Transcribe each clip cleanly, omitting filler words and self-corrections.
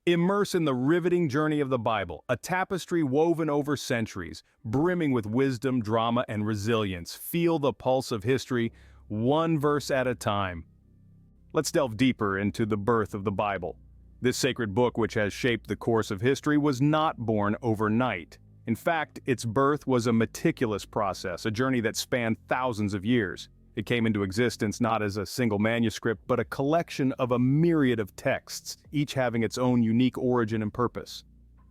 Immerse in the riveting journey of the Bible, a tapestry woven over centuries, brimming with wisdom, drama, and resilience. Feel the pulse of history, one verse at a time. Let's delve deeper into the birth of the Bible. This sacred book, which has shaped the course of history, was not born overnight. In fact, its birth was a meticulous process, a journey that spanned thousands of years. It came into existence not as a single manuscript, but a collection of a myriad of texts, each having its own unique origin and purpose.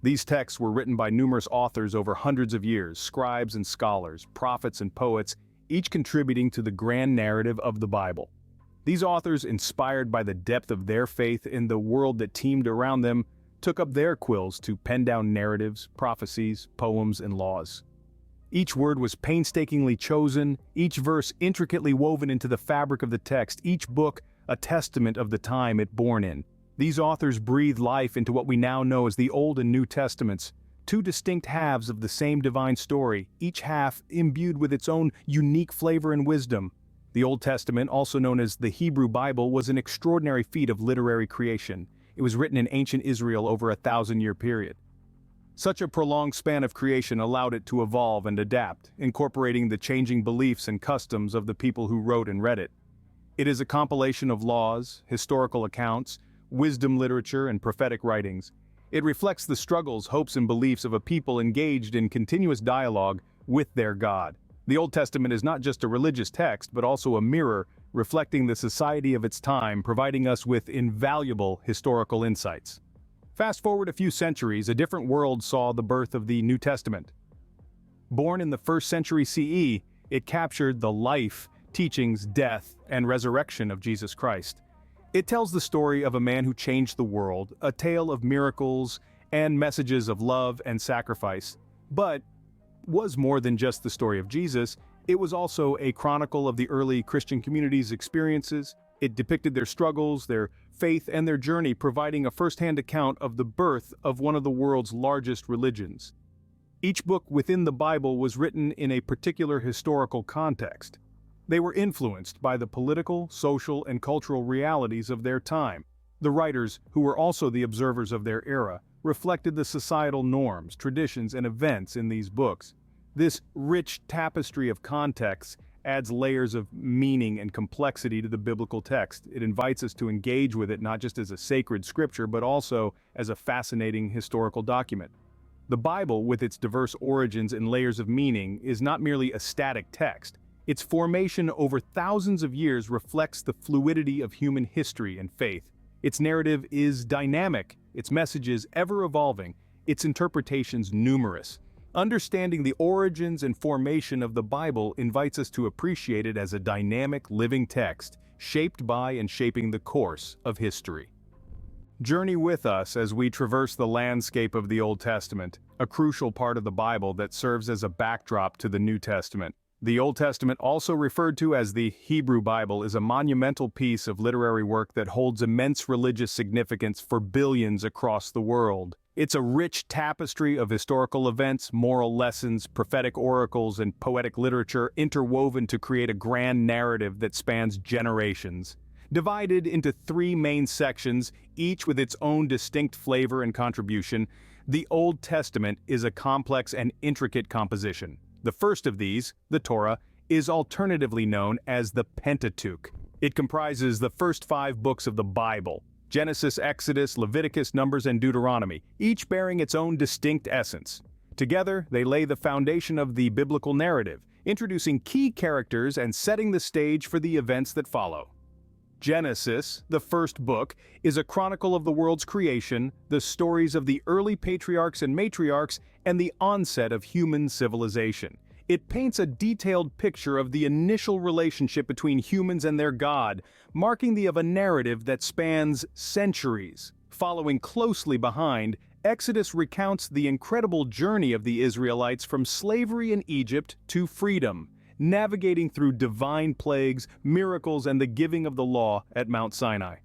These texts were written by numerous authors over hundreds of years, scribes and scholars, prophets and poets, each contributing to the grand narrative of the Bible. These authors, inspired by the depth of their faith in the world that teemed around them, took up their quills to pen down narratives, prophecies, poems, and laws. Each word was painstakingly chosen, each verse intricately woven into the fabric of the text, each book a testament of the time it born in. These authors breathed life into what we now know as the Old and New Testaments, two distinct halves of the same divine story, each half imbued with its own unique flavor and wisdom. The Old Testament, also known as the Hebrew Bible, was an extraordinary feat of literary creation. It was written in ancient Israel over a 1,000-year period. Such a prolonged span of creation allowed it to evolve and adapt, incorporating the changing beliefs and customs of the people who wrote and read it. It is a compilation of laws, historical accounts, wisdom literature, and prophetic writings. It reflects the struggles, hopes, and beliefs of a people engaged in continuous dialogue with their God. The Old Testament is not just a religious text, but also a mirror reflecting the society of its time, providing us with invaluable historical insights. Fast forward a few centuries, a different world saw the birth of the New Testament. Born in the 1st century CE, it captured the life, teachings, death, and resurrection of Jesus Christ. It tells the story of a man who changed the world, a tale of miracles and messages of love and sacrifice. But was more than just the story of Jesus, it was also a chronicle of the early Christian community's experiences. It depicted their struggles, their faith, and their journey, providing a first-hand account of the birth of one of the world's largest religions. Each book within the Bible was written in a particular historical context. They were influenced by the political, social, and cultural realities of their time. The writers, who were also the observers of their era, reflected the societal norms, traditions, and events in these books. This rich tapestry of contexts adds layers of meaning and complexity to the biblical text. It invites us to engage with it not just as a sacred scripture, but also as a fascinating historical document. The Bible, with its diverse origins and layers of meaning, is not merely a static text. Its formation over thousands of years reflects the fluidity of human history and faith. Its narrative is dynamic, its messages ever-evolving, its interpretations numerous. Understanding the origins and formation of the Bible invites us to appreciate it as a dynamic, living text, shaped by and shaping the course of history. Journey with us as we traverse the landscape of the Old Testament, a crucial part of the Bible that serves as a backdrop to the New Testament. The Old Testament, also referred to as the Hebrew Bible, is a monumental piece of literary work that holds immense religious significance for billions across the world. It's a rich tapestry of historical events, moral lessons, prophetic oracles, and poetic literature interwoven to create a grand narrative that spans generations. Divided into 3 main sections, each with its own distinct flavor and contribution, the Old Testament is a complex and intricate composition. The first of these, the Torah, is alternatively known as the Pentateuch. It comprises the first 5 books of the Bible: Genesis, Exodus, Leviticus, Numbers, and Deuteronomy, each bearing its own distinct essence. Together, they lay the foundation of the biblical narrative, introducing key characters and setting the stage for the events that follow. Genesis, the first book, is a chronicle of the world's creation, the stories of the early patriarchs and matriarchs, and the onset of human civilization. It paints a detailed picture of the initial relationship between humans and their God, marking the of a narrative that spans centuries. Following closely behind, Exodus recounts the incredible journey of the Israelites from slavery in Egypt to freedom, navigating through divine plagues, miracles, and the giving of the law at Mount Sinai.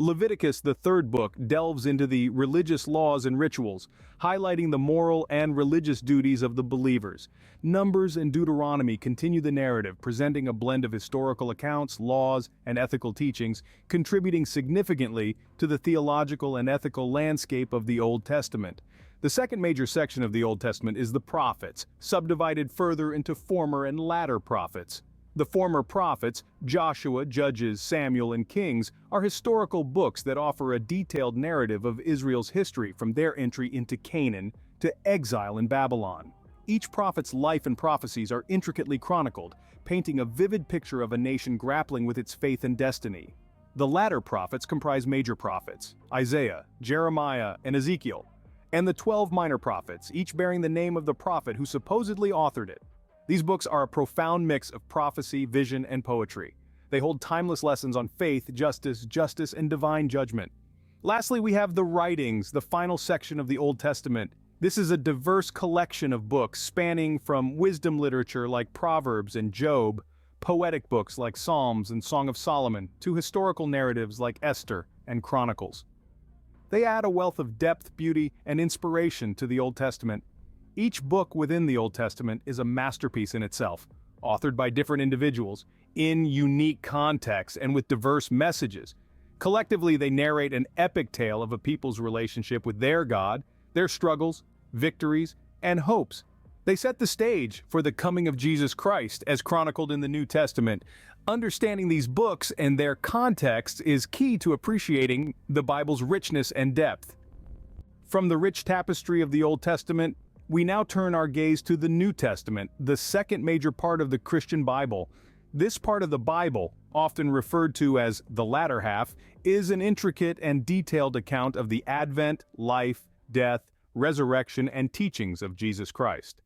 Leviticus, the third book, delves into the religious laws and rituals, highlighting the moral and religious duties of the believers. Numbers and Deuteronomy continue the narrative, presenting a blend of historical accounts, laws, and ethical teachings, contributing significantly to the theological and ethical landscape of the Old Testament. The second major section of the Old Testament is the prophets, subdivided further into former and latter prophets. The former prophets, Joshua, Judges, Samuel, and Kings, are historical books that offer a detailed narrative of Israel's history from their entry into Canaan to exile in Babylon. Each prophet's life and prophecies are intricately chronicled, painting a vivid picture of a nation grappling with its faith and destiny. The latter prophets comprise major prophets, Isaiah, Jeremiah, and Ezekiel, and the 12 minor prophets, each bearing the name of the prophet who supposedly authored it. These books are a profound mix of prophecy, vision, and poetry. They hold timeless lessons on faith, justice, and divine judgment. Lastly, we have the writings, the final section of the Old Testament. This is a diverse collection of books spanning from wisdom literature like Proverbs and Job, poetic books like Psalms and Song of Solomon, to historical narratives like Esther and Chronicles. They add a wealth of depth, beauty, and inspiration to the Old Testament. Each book within the Old Testament is a masterpiece in itself, authored by different individuals, in unique contexts and with diverse messages. Collectively, they narrate an epic tale of a people's relationship with their God, their struggles, victories, and hopes. They set the stage for the coming of Jesus Christ, as chronicled in the New Testament. Understanding these books and their context is key to appreciating the Bible's richness and depth. From the rich tapestry of the Old Testament, we now turn our gaze to the New Testament, the second major part of the Christian Bible. This part of the Bible, often referred to as the latter half, is an intricate and detailed account of the advent, life, death, resurrection, and teachings of Jesus Christ.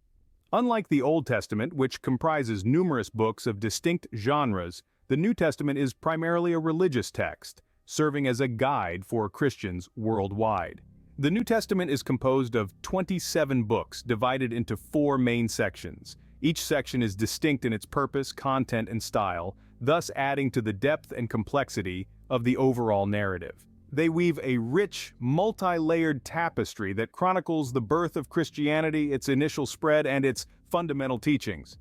Unlike the Old Testament, which comprises numerous books of distinct genres, the New Testament is primarily a religious text, serving as a guide for Christians worldwide. The New Testament is composed of 27 books divided into 4 main sections. Each section is distinct in its purpose, content, and style, thus adding to the depth and complexity of the overall narrative. They weave a rich, multi-layered tapestry that chronicles the birth of Christianity, its initial spread, and its fundamental teachings.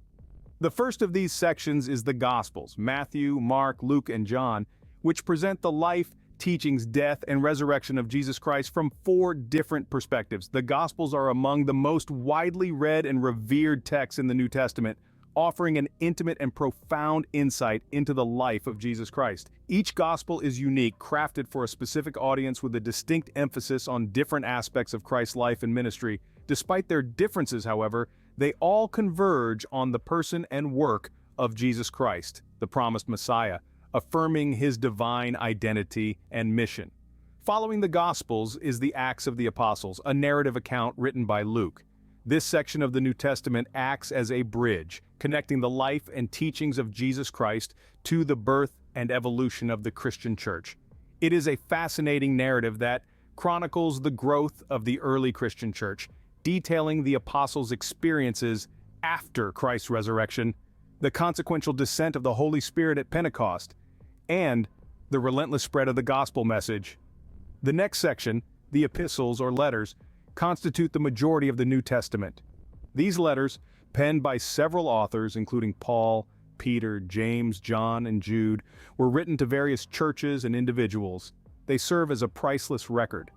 The first of these sections is the Gospels, Matthew, Mark, Luke, and John, which present the life, teachings, death, and resurrection of Jesus Christ from 4 different perspectives. The Gospels are among the most widely read and revered texts in the New Testament, offering an intimate and profound insight into the life of Jesus Christ. Each Gospel is unique, crafted for a specific audience with a distinct emphasis on different aspects of Christ's life and ministry. Despite their differences, however, they all converge on the person and work of Jesus Christ, the promised Messiah, affirming his divine identity and mission. Following the Gospels is the Acts of the Apostles, a narrative account written by Luke. This section of the New Testament acts as a bridge, connecting the life and teachings of Jesus Christ to the birth and evolution of the Christian Church. It is a fascinating narrative that chronicles the growth of the early Christian Church, detailing the apostles' experiences after Christ's resurrection, the consequential descent of the Holy Spirit at Pentecost, and the relentless spread of the gospel message. The next section, the epistles or letters, constitute the majority of the New Testament. These letters, penned by several authors including Paul, Peter, James, John, and Jude, were written to various churches and individuals. They serve as a priceless record,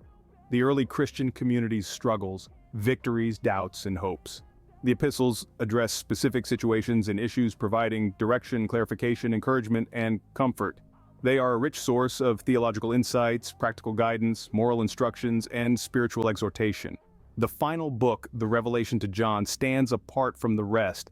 the early Christian community's struggles, victories, doubts, and hopes. The epistles address specific situations and issues, providing direction, clarification, encouragement, and comfort. They are a rich source of theological insights, practical guidance, moral instructions, and spiritual exhortation. The final book, the Revelation to John, stands apart from the rest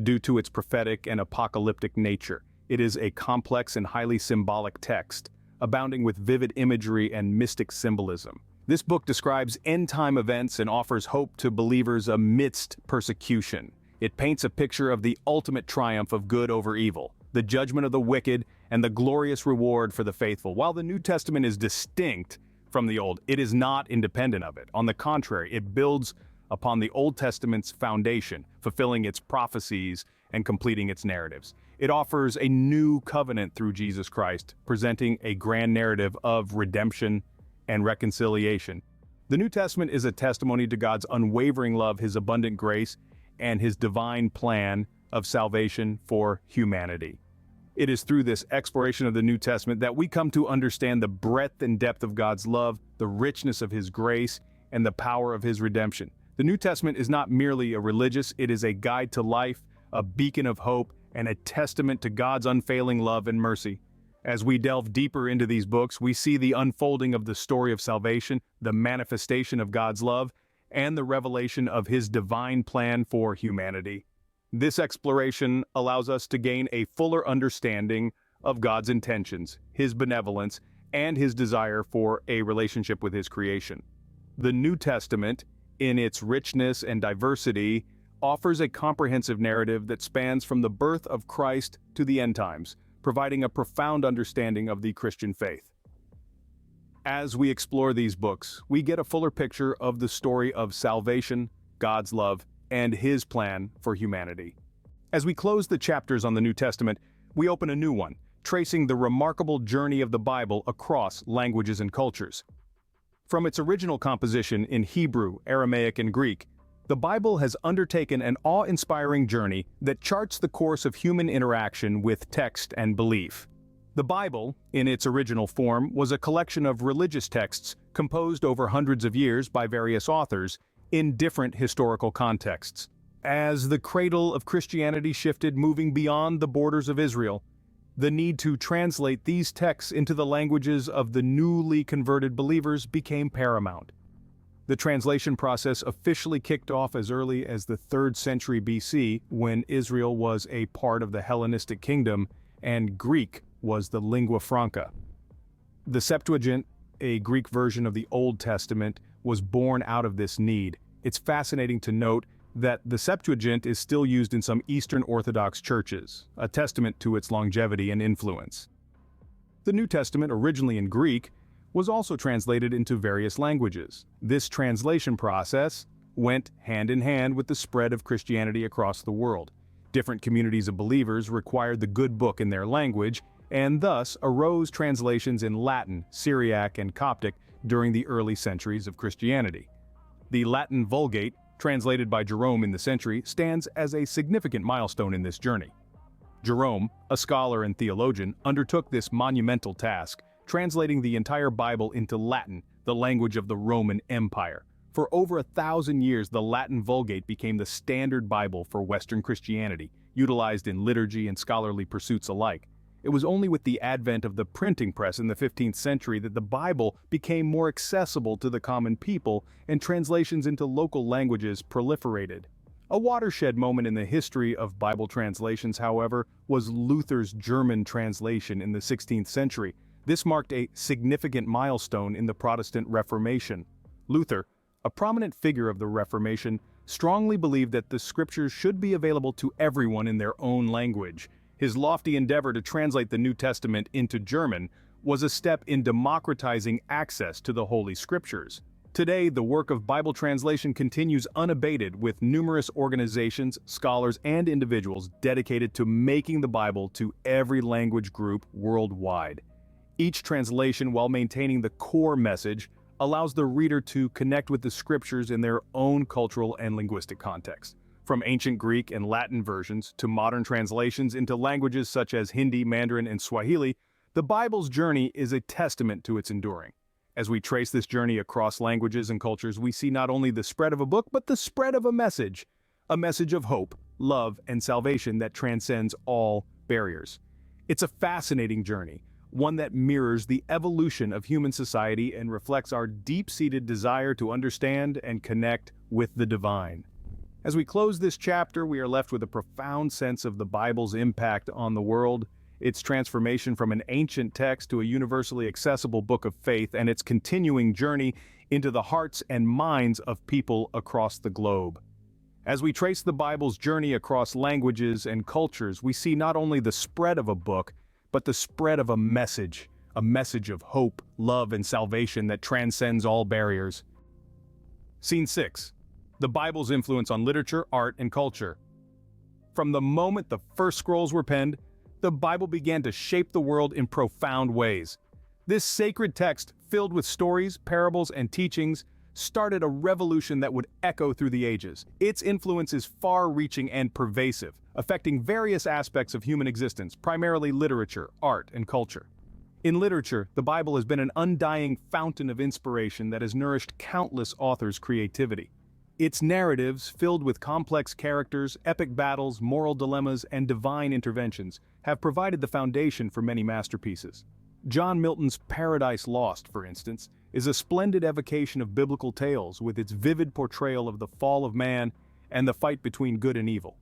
due to its prophetic and apocalyptic nature. It is a complex and highly symbolic text, abounding with vivid imagery and mystic symbolism. This book describes end-time events and offers hope to believers amidst persecution. It paints a picture of the ultimate triumph of good over evil, the judgment of the wicked, and the glorious reward for the faithful. While the New Testament is distinct from the Old, it is not independent of it. On the contrary, it builds upon the Old Testament's foundation, fulfilling its prophecies and completing its narratives. It offers a new covenant through Jesus Christ, presenting a grand narrative of redemption and reconciliation. The New Testament is a testimony to God's unwavering love, His abundant grace, and His divine plan of salvation for humanity. It is through this exploration of the New Testament that we come to understand the breadth and depth of God's love, the richness of His grace, and the power of His redemption. The New Testament is not merely a religious, it is a guide to life, a beacon of hope, and a testament to God's unfailing love and mercy. As we delve deeper into these books, we see the unfolding of the story of salvation, the manifestation of God's love, and the revelation of His divine plan for humanity. This exploration allows us to gain a fuller understanding of God's intentions, His benevolence, and His desire for a relationship with His creation. The New Testament, in its richness and diversity, offers a comprehensive narrative that spans from the birth of Christ to the end times, providing a profound understanding of the Christian faith. As we explore these books, we get a fuller picture of the story of salvation, God's love, and His plan for humanity. As we close the chapters on the New Testament, we open a new one, tracing the remarkable journey of the Bible across languages and cultures. From its original composition in Hebrew, Aramaic, and Greek, the Bible has undertaken an awe-inspiring journey that charts the course of human interaction with text and belief. The Bible, in its original form, was a collection of religious texts composed over hundreds of years by various authors in different historical contexts. As the cradle of Christianity shifted, moving beyond the borders of Israel, the need to translate these texts into the languages of the newly converted believers became paramount. The translation process officially kicked off as early as the 3rd century BC, when Israel was a part of the Hellenistic kingdom and Greek was the lingua franca. The Septuagint, a Greek version of the Old Testament, was born out of this need. It's fascinating to note that the Septuagint is still used in some Eastern Orthodox churches, a testament to its longevity and influence. The New Testament, originally in Greek, was also translated into various languages. This translation process went hand in hand with the spread of Christianity across the world. Different communities of believers required the good book in their language, and thus arose translations in Latin, Syriac, and Coptic during the early centuries of Christianity. The Latin Vulgate, translated by Jerome in the century, stands as a significant milestone in this journey. Jerome, a scholar and theologian, undertook this monumental task, translating the entire Bible into Latin, the language of the Roman Empire. For over 1,000 years, the Latin Vulgate became the standard Bible for Western Christianity, utilized in liturgy and scholarly pursuits alike. It was only with the advent of the printing press in the 15th century that the Bible became more accessible to the common people and translations into local languages proliferated. A watershed moment in the history of Bible translations, however, was Luther's German translation in the 16th century. This marked a significant milestone in the Protestant Reformation. Luther, a prominent figure of the Reformation, strongly believed that the scriptures should be available to everyone in their own language. His lofty endeavor to translate the New Testament into German was a step in democratizing access to the Holy Scriptures. Today, the work of Bible translation continues unabated, with numerous organizations, scholars, and individuals dedicated to making the Bible to every language group worldwide. Each translation, while maintaining the core message, allows the reader to connect with the scriptures in their own cultural and linguistic context. From ancient Greek and Latin versions to modern translations into languages such as Hindi, Mandarin, and Swahili, the Bible's journey is a testament to its enduring. As we trace this journey across languages and cultures, we see not only the spread of a book, but the spread of a message of hope, love, and salvation that transcends all barriers. It's a fascinating journey, one that mirrors the evolution of human society and reflects our deep-seated desire to understand and connect with the divine. As we close this chapter, we are left with a profound sense of the Bible's impact on the world, its transformation from an ancient text to a universally accessible book of faith, and its continuing journey into the hearts and minds of people across the globe. As we trace the Bible's journey across languages and cultures, we see not only the spread of a book, but the spread of a message of hope, love, and salvation that transcends all barriers. Scene 6. The Bible's influence on literature, art, and culture. From the moment the first scrolls were penned, the Bible began to shape the world in profound ways. This sacred text, filled with stories, parables, and teachings, started a revolution that would echo through the ages. Its influence is far-reaching and pervasive, affecting various aspects of human existence, primarily literature, art, and culture. In literature, the Bible has been an undying fountain of inspiration that has nourished countless authors' creativity. Its narratives, filled with complex characters, epic battles, moral dilemmas, and divine interventions, have provided the foundation for many masterpieces. John Milton's Paradise Lost, for instance, is a splendid evocation of biblical tales with its vivid portrayal of the fall of man and the fight between good and evil.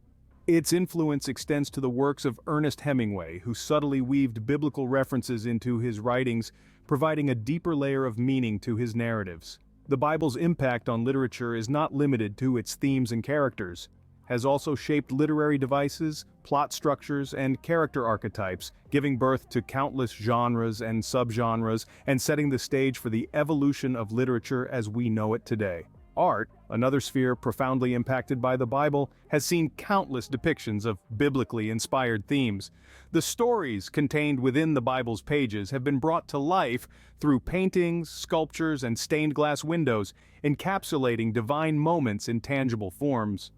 Its influence extends to the works of Ernest Hemingway, who subtly weaved biblical references into his writings, providing a deeper layer of meaning to his narratives. The Bible's impact on literature is not limited to its themes and characters, has also shaped literary devices, plot structures, and character archetypes, giving birth to countless genres and subgenres and setting the stage for the evolution of literature as we know it today. Art, another sphere profoundly impacted by the Bible, has seen countless depictions of biblically inspired themes. The stories contained within the Bible's pages have been brought to life through paintings, sculptures, and stained glass windows, encapsulating divine moments in tangible forms.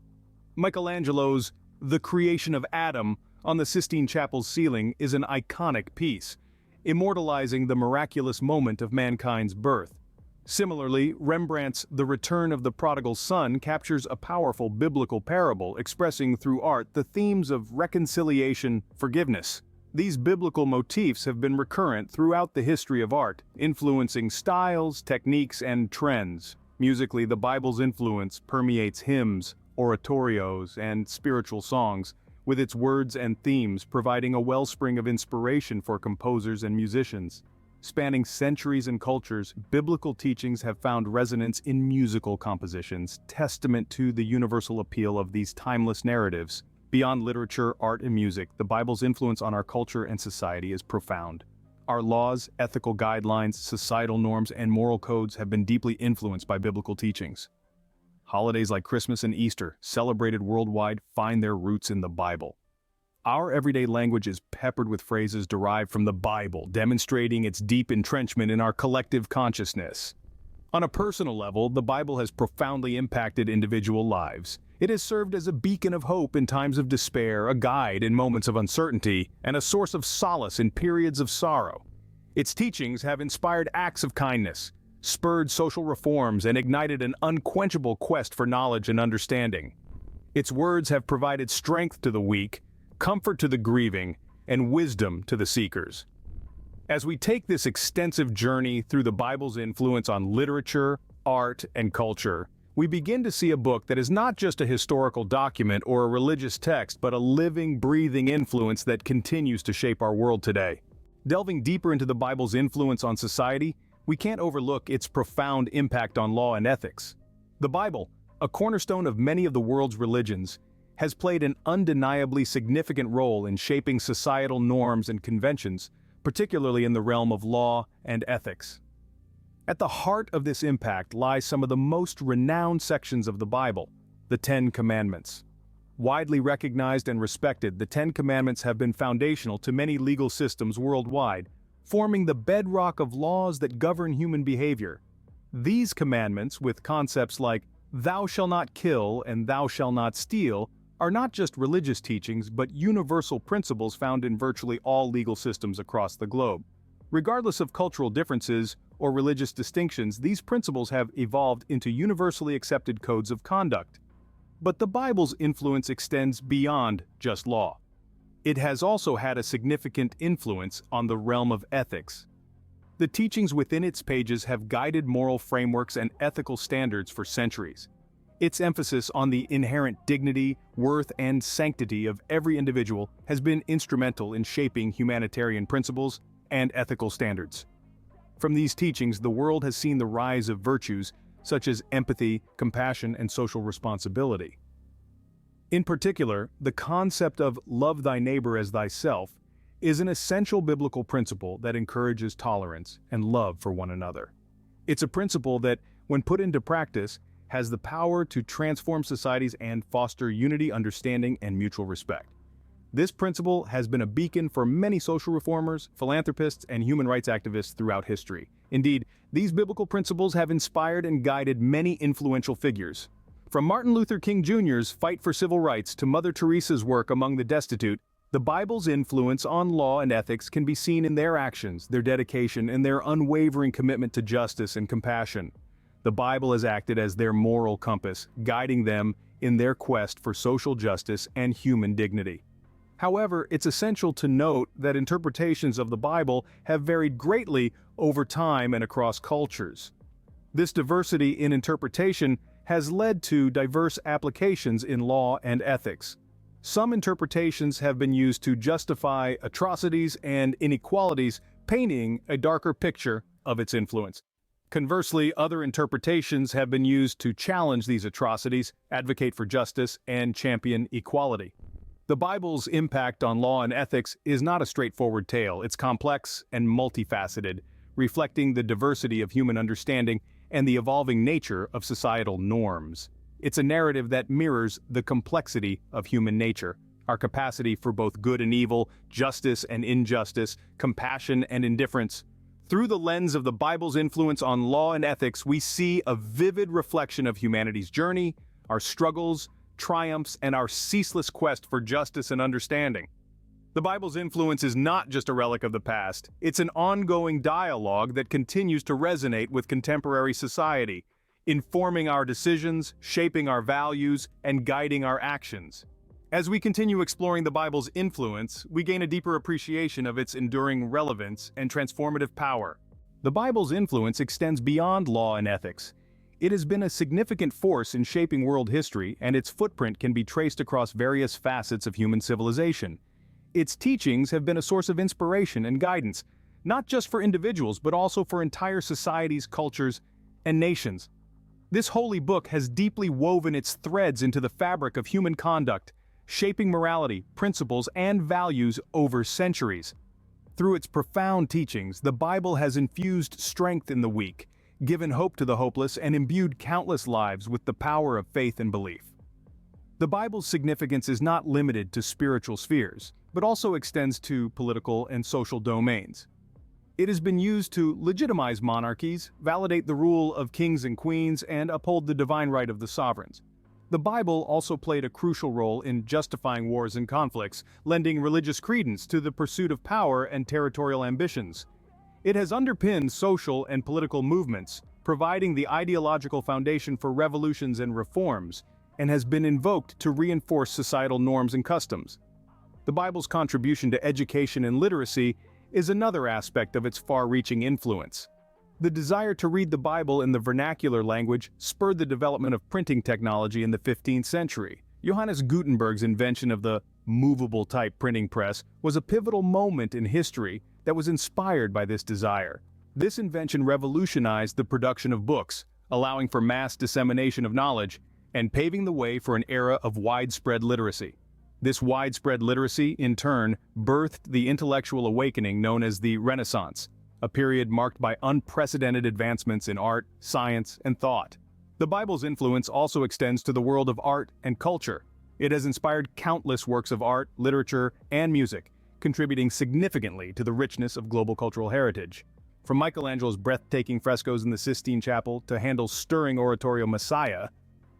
Michelangelo's The Creation of Adam on the Sistine Chapel's ceiling is an iconic piece, immortalizing the miraculous moment of mankind's birth. Similarly, Rembrandt's The Return of the Prodigal Son captures a powerful biblical parable expressing through art the themes of reconciliation, forgiveness. These biblical motifs have been recurrent throughout the history of art, influencing styles, techniques, and trends. Musically, the Bible's influence permeates hymns, oratorios, and spiritual songs, with its words and themes providing a wellspring of inspiration for composers and musicians. Spanning centuries and cultures, biblical teachings have found resonance in musical compositions, testament to the universal appeal of these timeless narratives. Beyond literature, art, and music, the Bible's influence on our culture and society is profound. Our laws, ethical guidelines, societal norms, and moral codes have been deeply influenced by biblical teachings. Holidays like Christmas and Easter, celebrated worldwide, find their roots in the Bible. Our everyday language is peppered with phrases derived from the Bible, demonstrating its deep entrenchment in our collective consciousness. On a personal level, the Bible has profoundly impacted individual lives. It has served as a beacon of hope in times of despair, a guide in moments of uncertainty, and a source of solace in periods of sorrow. Its teachings have inspired acts of kindness, spurred social reforms, and ignited an unquenchable quest for knowledge and understanding. Its words have provided strength to the weak, comfort to the grieving, and wisdom to the seekers. As we take this extensive journey through the Bible's influence on literature, art, and culture, we begin to see a book that is not just a historical document or a religious text, but a living, breathing influence that continues to shape our world today. Delving deeper into the Bible's influence on society, we can't overlook its profound impact on law and ethics. The Bible, a cornerstone of many of the world's religions, has played an undeniably significant role in shaping societal norms and conventions, particularly in the realm of law and ethics. At the heart of this impact lies some of the most renowned sections of the Bible, the Ten Commandments. Widely recognized and respected, the Ten Commandments have been foundational to many legal systems worldwide, forming the bedrock of laws that govern human behavior. These commandments, with concepts like "thou shalt not kill" and "thou shalt not steal," are not just religious teachings but universal principles found in virtually all legal systems across the globe. Regardless of cultural differences or religious distinctions, these principles have evolved into universally accepted codes of conduct. But the Bible's influence extends beyond just law. It has also had a significant influence on the realm of ethics. The teachings within its pages have guided moral frameworks and ethical standards for centuries. Its emphasis on the inherent dignity, worth, and sanctity of every individual has been instrumental in shaping humanitarian principles and ethical standards. From these teachings, the world has seen the rise of virtues such as empathy, compassion, and social responsibility. In particular, the concept of "love thy neighbor as thyself" is an essential biblical principle that encourages tolerance and love for one another. It's a principle that, when put into practice, has the power to transform societies and foster unity, understanding, and mutual respect. This principle has been a beacon for many social reformers, philanthropists, and human rights activists throughout history. Indeed, these biblical principles have inspired and guided many influential figures. From Martin Luther King Jr.'s fight for civil rights to Mother Teresa's work among the destitute, the Bible's influence on law and ethics can be seen in their actions, their dedication, and their unwavering commitment to justice and compassion. The Bible has acted as their moral compass, guiding them in their quest for social justice and human dignity. However, it's essential to note that interpretations of the Bible have varied greatly over time and across cultures. This diversity in interpretation has led to diverse applications in law and ethics. Some interpretations have been used to justify atrocities and inequalities, painting a darker picture of its influence. Conversely, other interpretations have been used to challenge these atrocities, advocate for justice, and champion equality. The Bible's impact on law and ethics is not a straightforward tale. It's complex and multifaceted, reflecting the diversity of human understanding and the evolving nature of societal norms. It's a narrative that mirrors the complexity of human nature, our capacity for both good and evil, justice and injustice, compassion and indifference. Through the lens of the Bible's influence on law and ethics, we see a vivid reflection of humanity's journey, our struggles, triumphs, and our ceaseless quest for justice and understanding. The Bible's influence is not just a relic of the past, it's an ongoing dialogue that continues to resonate with contemporary society, informing our decisions, shaping our values, and guiding our actions. As we continue exploring the Bible's influence, we gain a deeper appreciation of its enduring relevance and transformative power. The Bible's influence extends beyond law and ethics. It has been a significant force in shaping world history, and its footprint can be traced across various facets of human civilization. Its teachings have been a source of inspiration and guidance, not just for individuals but also for entire societies, cultures, and nations. This holy book has deeply woven its threads into the fabric of human conduct, shaping morality, principles, and values over centuries. Through its profound teachings, the Bible has infused strength in the weak, given hope to the hopeless, and imbued countless lives with the power of faith and belief. The Bible's significance is not limited to spiritual spheres, but also extends to political and social domains. It has been used to legitimize monarchies, validate the rule of kings and queens, and uphold the divine right of the sovereigns. The Bible also played a crucial role in justifying wars and conflicts, lending religious credence to the pursuit of power and territorial ambitions. It has underpinned social and political movements, providing the ideological foundation for revolutions and reforms, and has been invoked to reinforce societal norms and customs. The Bible's contribution to education and literacy is another aspect of its far-reaching influence. The desire to read the Bible in the vernacular language spurred the development of printing technology in the 15th century. Johannes Gutenberg's invention of the movable type printing press was a pivotal moment in history that was inspired by this desire. This invention revolutionized the production of books, allowing for mass dissemination of knowledge, and paving the way for an era of widespread literacy. This widespread literacy, in turn, birthed the intellectual awakening known as the Renaissance, a period marked by unprecedented advancements in art, science, and thought. The Bible's influence also extends to the world of art and culture. It has inspired countless works of art, literature, and music, contributing significantly to the richness of global cultural heritage. From Michelangelo's breathtaking frescoes in the Sistine Chapel to Handel's stirring oratorio Messiah,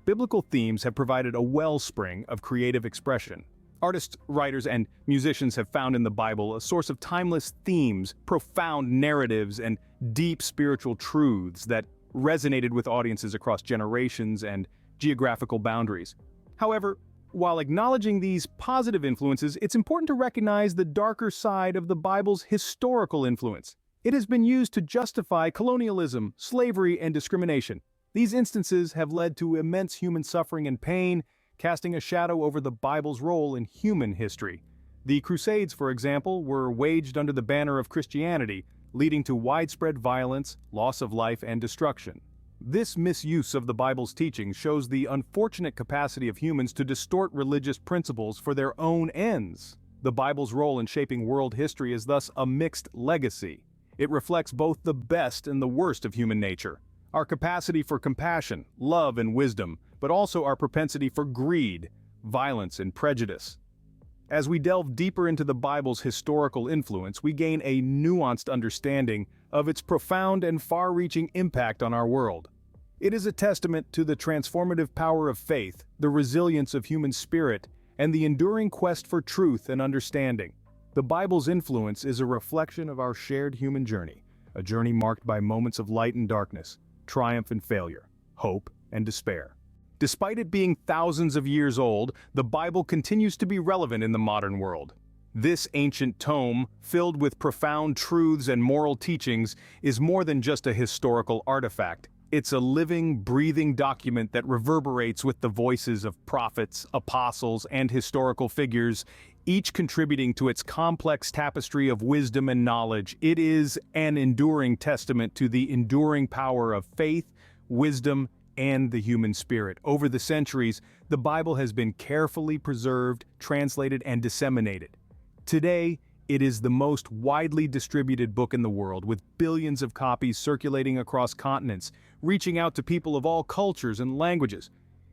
biblical themes have provided a wellspring of creative expression. Artists, writers, and musicians have found in the Bible a source of timeless themes, profound narratives, and deep spiritual truths that resonated with audiences across generations and geographical boundaries. However, while acknowledging these positive influences, it's important to recognize the darker side of the Bible's historical influence. It has been used to justify colonialism, slavery, and discrimination. These instances have led to immense human suffering and pain, casting a shadow over the Bible's role in human history. The Crusades, for example, were waged under the banner of Christianity, leading to widespread violence, loss of life, and destruction. This misuse of the Bible's teachings shows the unfortunate capacity of humans to distort religious principles for their own ends. The Bible's role in shaping world history is thus a mixed legacy. It reflects both the best and the worst of human nature. our capacity for compassion, love, and wisdom, but also our propensity for greed, violence, and prejudice. As we delve deeper into the Bible's historical influence, we gain a nuanced understanding of its profound and far-reaching impact on our world. It is a testament to the transformative power of faith, the resilience of human spirit, and the enduring quest for truth and understanding. The Bible's influence is a reflection of our shared human journey, a journey marked by moments of light and darkness, triumph and failure, hope and despair. Despite it being thousands of years old, the Bible continues to be relevant in the modern world. This ancient tome, filled with profound truths and moral teachings, is more than just a historical artifact. It's a living, breathing document that reverberates with the voices of prophets, apostles, and historical figures, each contributing to its complex tapestry of wisdom and knowledge. It is an enduring testament to the enduring power of faith, wisdom, and the human spirit. Over the centuries, the Bible has been carefully preserved, translated, and disseminated. Today, it is the most widely distributed book in the world, with billions of copies circulating across continents, reaching out to people of all cultures and languages.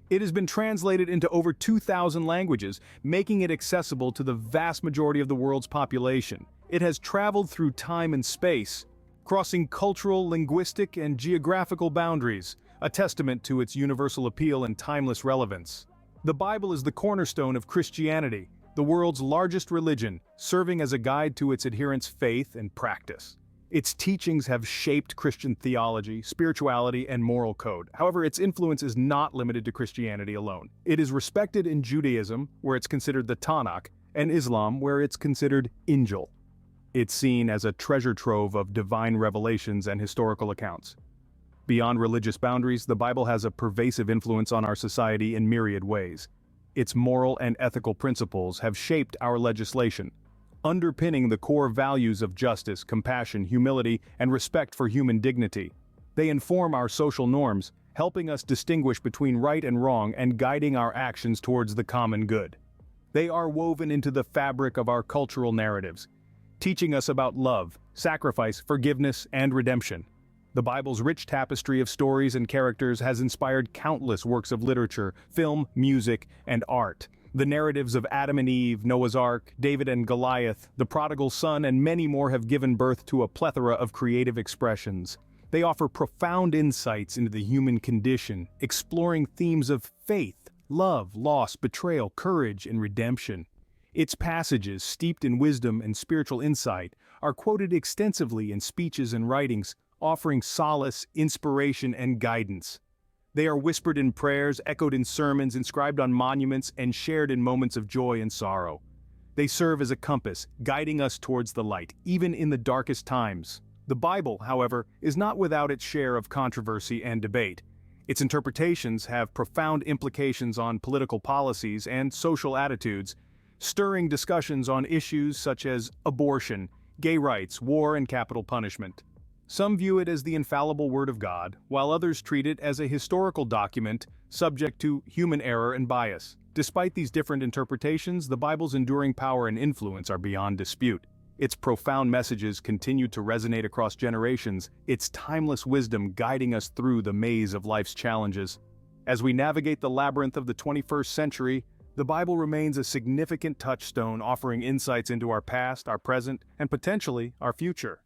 It has been translated into over 2,000 languages, making it accessible to the vast majority of the world's population. It has traveled through time and space, crossing cultural, linguistic, and geographical boundaries, a testament to its universal appeal and timeless relevance. The Bible is the cornerstone of Christianity, the world's largest religion, serving as a guide to its adherents' faith and practice. Its teachings have shaped Christian theology, spirituality, and moral code. However, its influence is not limited to Christianity alone. It is respected in Judaism, where it's considered the Tanakh, and Islam, where it's considered Injil. It's seen as a treasure trove of divine revelations and historical accounts. Beyond religious boundaries, the Bible has a pervasive influence on our society in myriad ways. Its moral and ethical principles have shaped our legislation, underpinning the core values of justice, compassion, humility, and respect for human dignity. They inform our social norms, helping us distinguish between right and wrong and guiding our actions towards the common good. They are woven into the fabric of our cultural narratives, teaching us about love, sacrifice, forgiveness, and redemption. The Bible's rich tapestry of stories and characters has inspired countless works of literature, film, music, and art. The narratives of Adam and Eve, Noah's Ark, David and Goliath, the prodigal son, and many more have given birth to a plethora of creative expressions. They offer profound insights into the human condition, exploring themes of faith, love, loss, betrayal, courage, and redemption. Its passages, steeped in wisdom and spiritual insight, are quoted extensively in speeches and writings, offering solace, inspiration, and guidance. They are whispered in prayers, echoed in sermons, inscribed on monuments, and shared in moments of joy and sorrow. They serve as a compass, guiding us towards the light, even in the darkest times. The Bible, however, is not without its share of controversy and debate. Its interpretations have profound implications on political policies and social attitudes, stirring discussions on issues such as abortion, gay rights, war, and capital punishment. Some view it as the infallible Word of God, while others treat it as a historical document subject to human error and bias. Despite these different interpretations, the Bible's enduring power and influence are beyond dispute. Its profound messages continue to resonate across generations, its timeless wisdom guiding us through the maze of life's challenges. As we navigate the labyrinth of the 21st century, the Bible remains a significant touchstone, offering insights into our past, our present, and potentially our future.